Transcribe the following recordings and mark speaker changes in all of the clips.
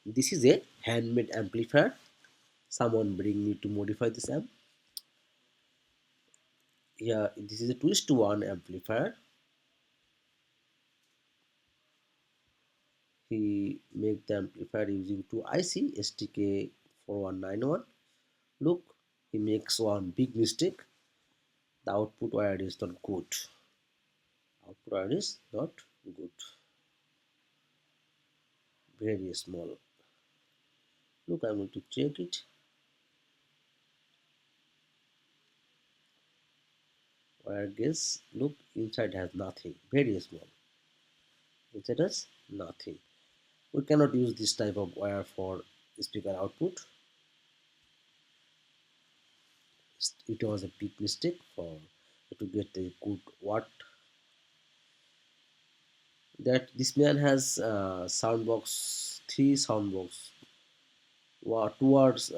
Speaker 1: This is a handmade amplifier. Someone bring me to modify this amp. Yeah, this is a twist one amplifier. He make the amplifier using two IC STK4191. Look, he makes one big mistake. The output wire is not good. Output wire is not good. Very small. Look, I'm going to check it. Wire guess. Look, inside has nothing. Very small. Inside has nothing. We cannot use this type of wire for speaker output. It was a big mistake for to get a good watt. That this man has sound box, three sound box, towards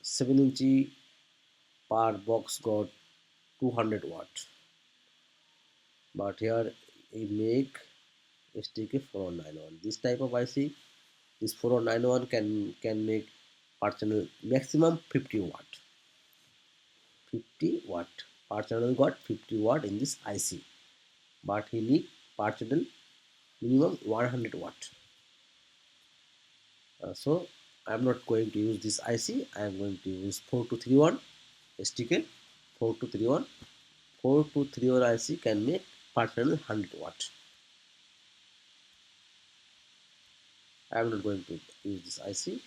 Speaker 1: 7 inch per box got 200 watt. But here we make STK4191. This type of IC, this 4091 can make per channel maximum 50 watt. 50 watt per channel got 50 watt in this IC, but he need per channel minimum 100 watt. So I am not going to use this IC. I am going to use 4231 STK 4231. 4231 IC can make per channel 100 watt. I am not going to use this IC.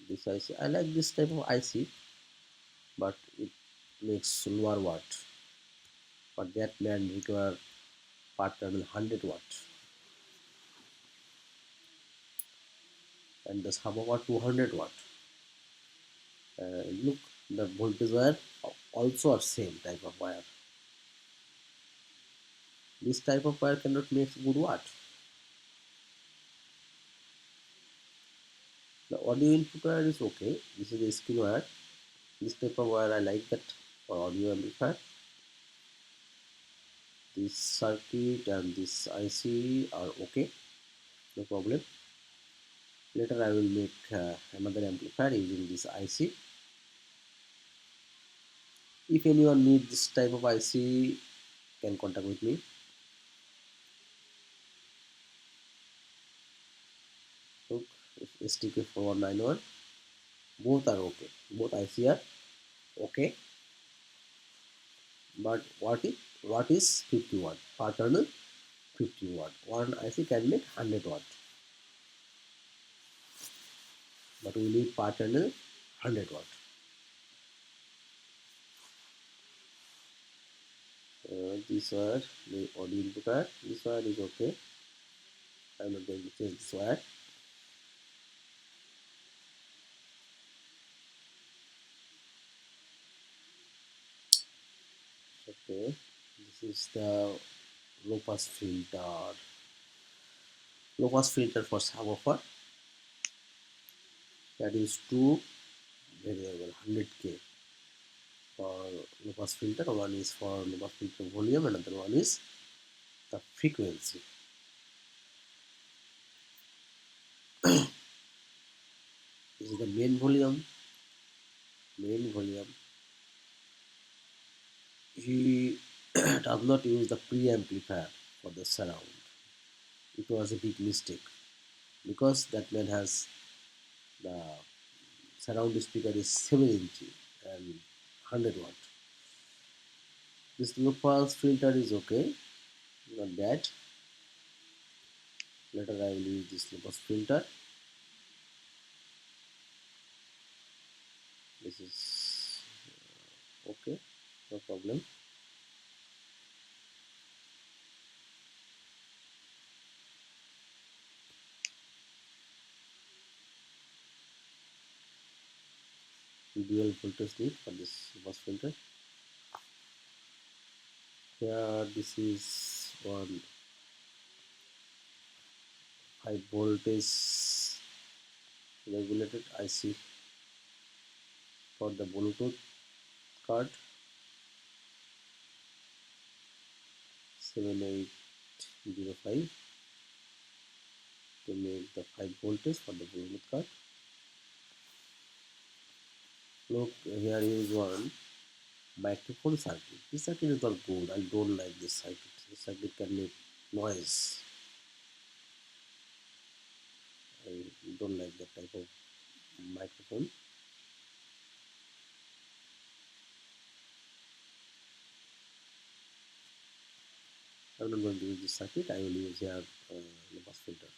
Speaker 1: This IC, I like this type of IC, but it makes lower watt. But that man require per channel 100 watt, and the sub over 200 watt. Look, the voltage wire also are same type of wire. This type of wire cannot make good watt. The audio input wire is okay. This is a skin wire. This type of wire I like that for audio amplifier. This circuit and this IC are okay, no problem. Later I will make another amplifier using this IC. If anyone needs this type of IC, can contact with me. Look, STK4191. Both are okay. Both IC are okay. But what is 50 watt? Per channel 50 watt. One IC can make 100 watt. But we need per channel 100 watt. This wire, the audio input wire. This wire is okay. I'm not going to change this wire. Okay, this is the low pass filter. Low pass filter for subwoofer. That is two variable 100K for low pass filter. One is for low pass filter volume, another one is the frequency. This is the main volume. Main volume. He does not use the preamplifier for the surround. It was a big mistake because that man has the surround speaker is 7 inch and 100 watt. This low pass filter is okay, not bad. Later I will use this low pass filter. This is okay, no problem. Dual voltage need for this low pass filter. Here this is one high voltage regulated IC for the Bluetooth card. 7805 to make the 5 voltage for the Bluetooth card. Look, here is one microphone circuit. This circuit is not good. I don't like this circuit. This circuit can make noise. I don't like that type of microphone. I'm not going to use this circuit. I will use here the bus filter.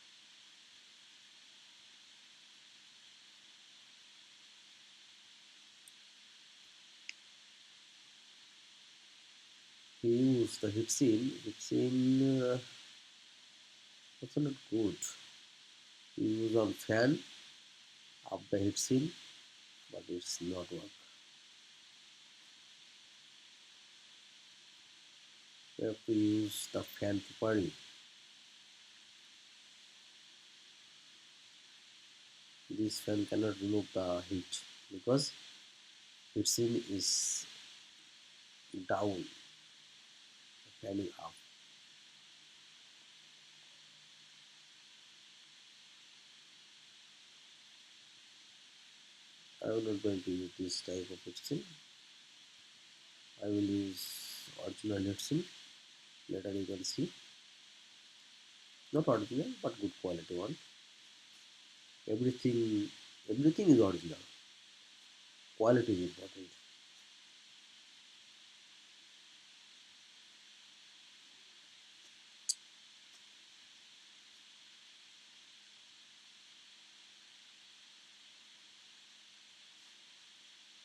Speaker 1: We use the heatsink. Heatsink also not good. We use on fan of the heatsink, but it's not work. We have to use the fan properly. This fan cannot remove the heat because heatsink is down, fan is up. I am not going to use this type of heatsink. I will use original heatsink. Later you can see. Not original, but good quality one. Everything is original. Quality is important.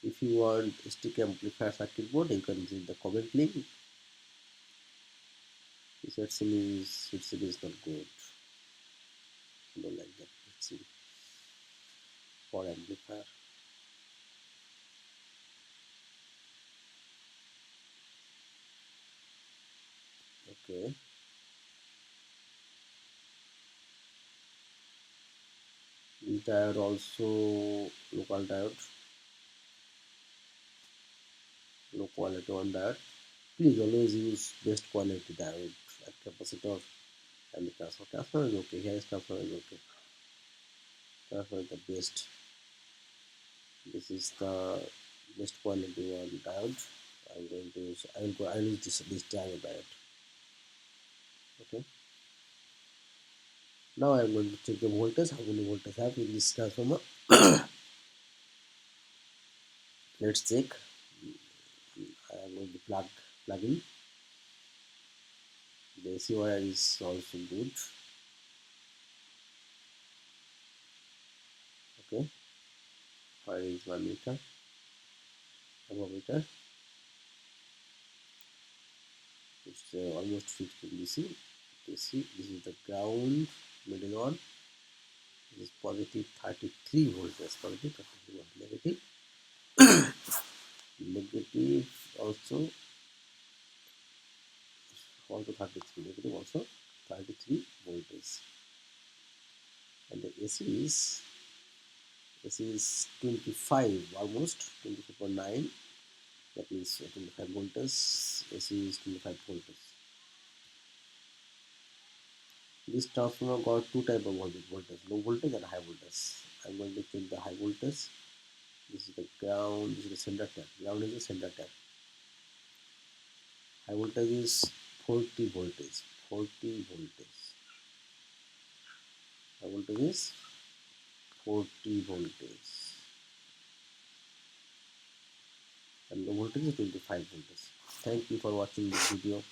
Speaker 1: If you want STK amplifier circuit board, you can see the comment link. This heatsink is not good. I don't like that heatsink for amplifier. Okay. This diode also local diode, low quality one diode. Please always use best quality diode like capacitor and the transformer. Transformer is okay. Here is transformer is okay. Transformer is the best. This is the best quality one diode. I'm going to use. I will use this diode. Okay. Now I'm going to check the voltage. How many voltage I have in this transformer? Let's check. I am going to plug in. The AC wire is also good. Okay. Wire is 1 meter. Thermometer. It's almost 15 DC. This is the ground, middle one. This is positive 33 volts. Positive 33 volt. Negative. Negative also 33. Negative also 33 voltage. And the AC is 25, almost 24.9. That means 25 voltage. AC is 25 voltage. This transformer got two type of voltage, low voltage and high voltage. I'm going to check the high voltage. This is the ground, this is the center tap. Ground is the center tap. High voltage is 40 voltage. 40 voltage. High voltage is 40 voltage. And low voltage is 25 voltage. Thank you for watching this video.